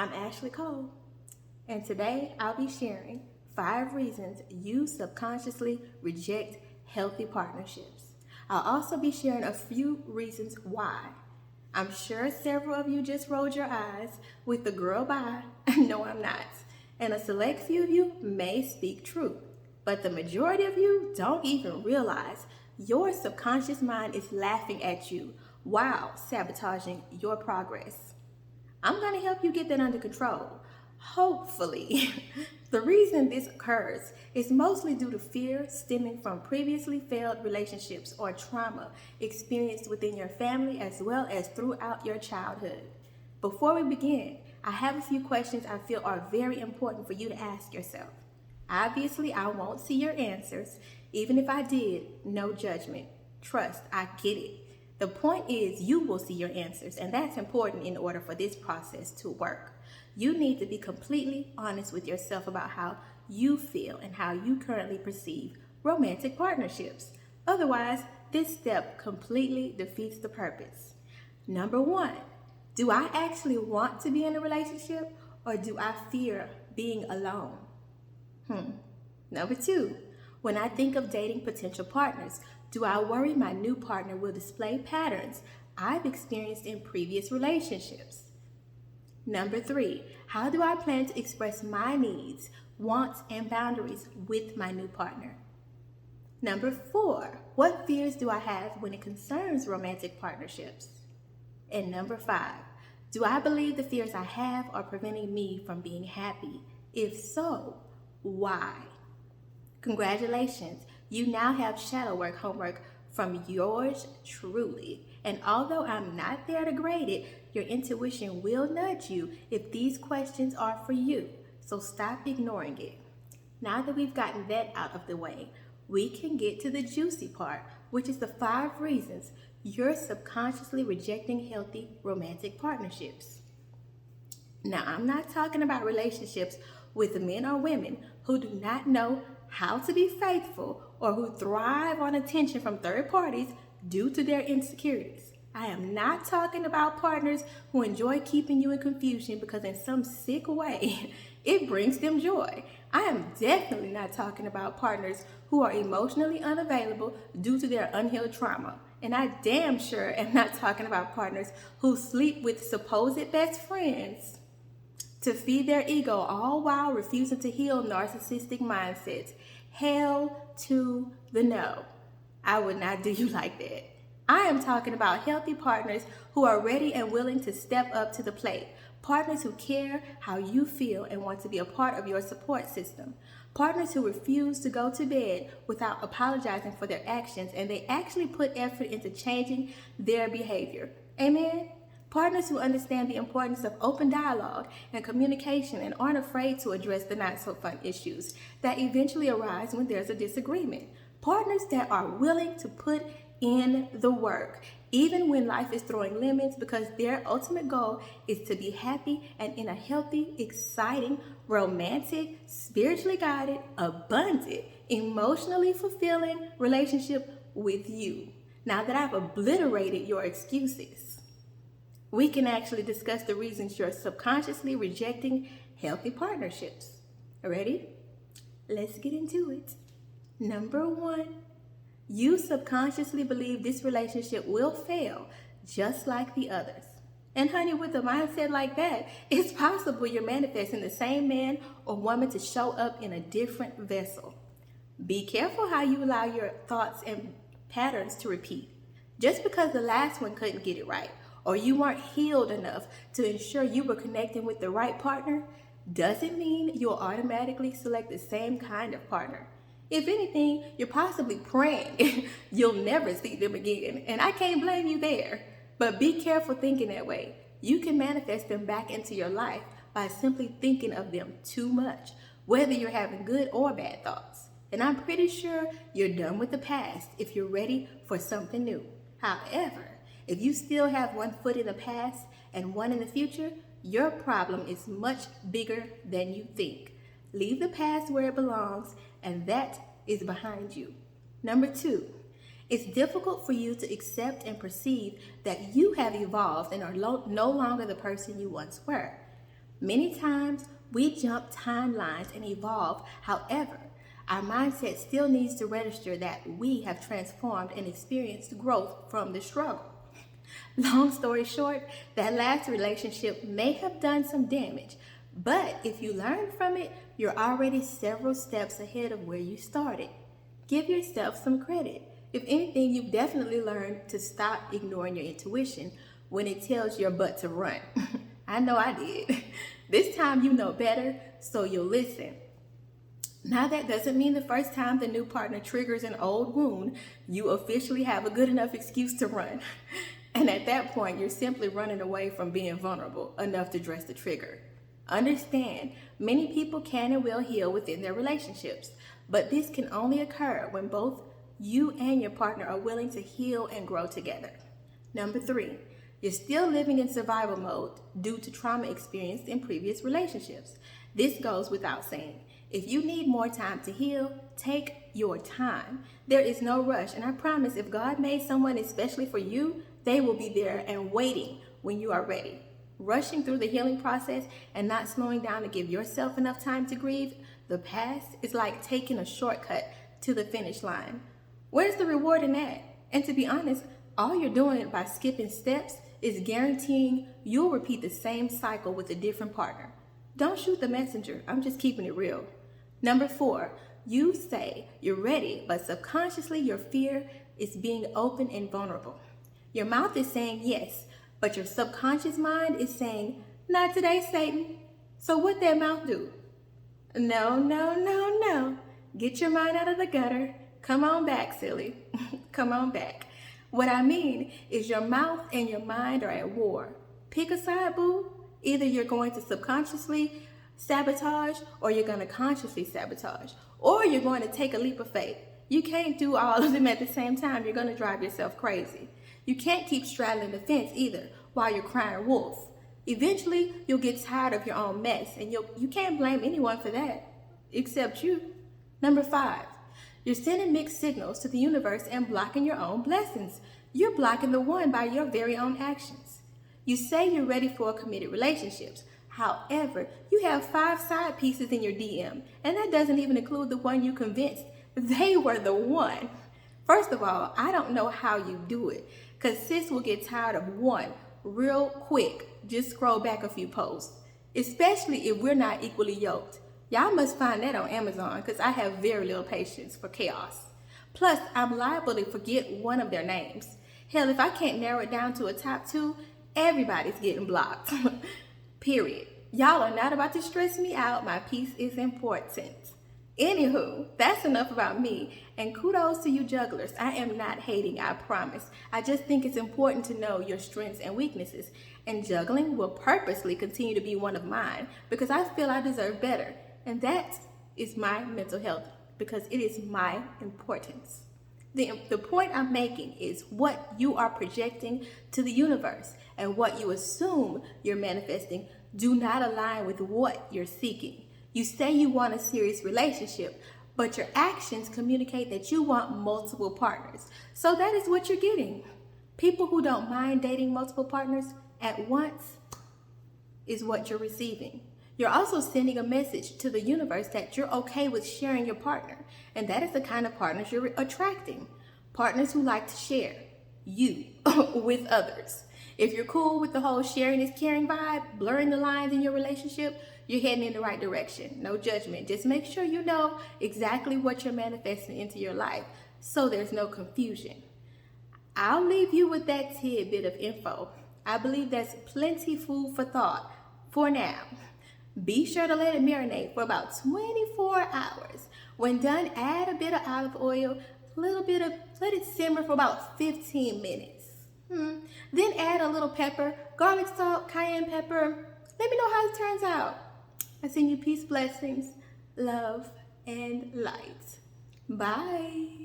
I'm Ashley Cole, and today I'll be sharing 5 reasons you subconsciously reject healthy partnerships. I'll also be sharing a few reasons why. I'm sure several of you just rolled your eyes with the girl bye. No, I'm not. And a select few of you may speak truth, but the majority of you don't even realize your subconscious mind is laughing at you while sabotaging your progress. I'm going to help you get that under control. Hopefully. The reason this occurs is mostly due to fear stemming from previously failed relationships or trauma experienced within your family as well as throughout your childhood. Before we begin, I have a few questions I feel are very important for you to ask yourself. Obviously, I won't see your answers. Even if I did, no judgment. Trust, I get it. The point is you will see your answers, and that's important in order for this process to work. You need to be completely honest with yourself about how you feel and how you currently perceive romantic partnerships. Otherwise, this step completely defeats the purpose. Number 1, do I actually want to be in a relationship, or do I fear being alone? Number 2, when I think of dating potential partners, do I worry my new partner will display patterns I've experienced in previous relationships? Number 3, how do I plan to express my needs, wants, and boundaries with my new partner? Number 4, what fears do I have when it concerns romantic partnerships? And number 5, do I believe the fears I have are preventing me from being happy? If so, why? Congratulations, you now have shadow work homework from yours truly. And although I'm not there to grade it, your intuition will nudge you if these questions are for you. So stop ignoring it. Now that we've gotten that out of the way, we can get to the juicy part, which is the 5 reasons you're subconsciously rejecting healthy romantic partnerships. Now, I'm not talking about relationships with men or women who do not know how to be faithful or who thrive on attention from third parties due to their insecurities. I am not talking about partners who enjoy keeping you in confusion because in some sick way it brings them joy. I am definitely not talking about partners who are emotionally unavailable due to their unhealed trauma. And I damn sure am not talking about partners who sleep with supposed best friends to feed their ego, all while refusing to heal narcissistic mindsets. Hell to the no. I would not do you like that. I am talking about healthy partners who are ready and willing to step up to the plate. Partners who care how you feel and want to be a part of your support system. Partners who refuse to go to bed without apologizing for their actions, and they actually put effort into changing their behavior. Amen? Partners who understand the importance of open dialogue and communication and aren't afraid to address the not-so-fun issues that eventually arise when there's a disagreement. Partners that are willing to put in the work, even when life is throwing lemons, because their ultimate goal is to be happy and in a healthy, exciting, romantic, spiritually guided, abundant, emotionally fulfilling relationship with you. Now that I've obliterated your excuses, we can actually discuss the reasons you're subconsciously rejecting healthy partnerships. Ready? Let's get into it. Number 1, you subconsciously believe this relationship will fail just like the others. And honey, with a mindset like that, it's possible you're manifesting the same man or woman to show up in a different vessel. Be careful how you allow your thoughts and patterns to repeat. Just because the last one couldn't get it right, or you weren't healed enough to ensure you were connecting with the right partner, doesn't mean you'll automatically select the same kind of partner. If anything, you're possibly praying you'll never see them again, and I can't blame you there. But be careful thinking that way. You can manifest them back into your life by simply thinking of them too much, whether you're having good or bad thoughts. And I'm pretty sure you're done with the past if you're ready for something new. However, if you still have one foot in the past and one in the future, your problem is much bigger than you think. Leave the past where it belongs, and that is behind you. Number 2, it's difficult for you to accept and perceive that you have evolved and are no longer the person you once were. Many times we jump timelines and evolve. However, our mindset still needs to register that we have transformed and experienced growth from the struggle. Long story short, that last relationship may have done some damage, but if you learn from it, you're already several steps ahead of where you started. Give yourself some credit. If anything, you've definitely learned to stop ignoring your intuition when it tells your butt to run. I know I did. This time you know better, so you'll listen. Now that doesn't mean the first time the new partner triggers an old wound, you officially have a good enough excuse to run. And at that point, you're simply running away from being vulnerable enough to address the trigger. Understand, many people can and will heal within their relationships, but this can only occur when both you and your partner are willing to heal and grow together. Number 3, you're still living in survival mode due to trauma experienced in previous relationships. This goes without saying. If you need more time to heal, take your time. There is no rush, and I promise if God made someone especially for you, they will be there and waiting when you are ready. Rushing through the healing process and not slowing down to give yourself enough time to grieve the past is like taking a shortcut to the finish line. Where's the reward in that? And to be honest, all you're doing by skipping steps is guaranteeing you'll repeat the same cycle with a different partner. Don't shoot the messenger. I'm just keeping it real. Number 4, you say you're ready, but subconsciously your fear is being open and vulnerable. Your mouth is saying yes, but your subconscious mind is saying, not today, Satan. So what that mouth do? No. Get your mind out of the gutter. Come on back, silly. Come on back. What I mean is your mouth and your mind are at war. Pick a side, boo. Either you're going to subconsciously sabotage or you're going to consciously sabotage. Or you're going to take a leap of faith. You can't do all of them at the same time. You're going to drive yourself crazy. You can't keep straddling the fence either while you're crying wolf. Eventually, you'll get tired of your own mess, and you can't blame anyone for that, except you. Number 5, you're sending mixed signals to the universe and blocking your own blessings. You're blocking the one by your very own actions. You say you're ready for committed relationships. However, you have 5 side pieces in your DM, and that doesn't even include the one you convinced they were the one. First of all, I don't know how you do it, because sis will get tired of one real quick. Just scroll back a few posts, especially if we're not equally yoked. Y'all must find that on Amazon, because I have very little patience for chaos. Plus, I'm liable to forget one of their names. Hell, if I can't narrow it down to a top 2, everybody's getting blocked. Period. Y'all are not about to stress me out. My peace is important. Anywho, that's enough about me, and kudos to you jugglers. I am not hating, I promise. I just think it's important to know your strengths and weaknesses, and juggling will purposely continue to be one of mine because I feel I deserve better, and that is my mental health because it is my importance. The point I'm making is what you are projecting to the universe and what you assume you're manifesting do not align with what you're seeking. You say you want a serious relationship, but your actions communicate that you want multiple partners. So that is what you're getting. People who don't mind dating multiple partners at once is what you're receiving. You're also sending a message to the universe that you're okay with sharing your partner. And that is the kind of partners you're attracting. Partners who like to share you with others. If you're cool with the whole sharing is caring vibe, blurring the lines in your relationship, you're heading in the right direction. No judgment. Just make sure you know exactly what you're manifesting into your life so there's no confusion. I'll leave you with that tidbit of info. I believe that's plenty food for thought for now. Be sure to let it marinate for about 24 hours. When done, add a bit of olive oil, let it simmer for about 15 minutes. Then add a little pepper, garlic salt, cayenne pepper. Let me know how it turns out. I send you peace, blessings, love, and light. Bye.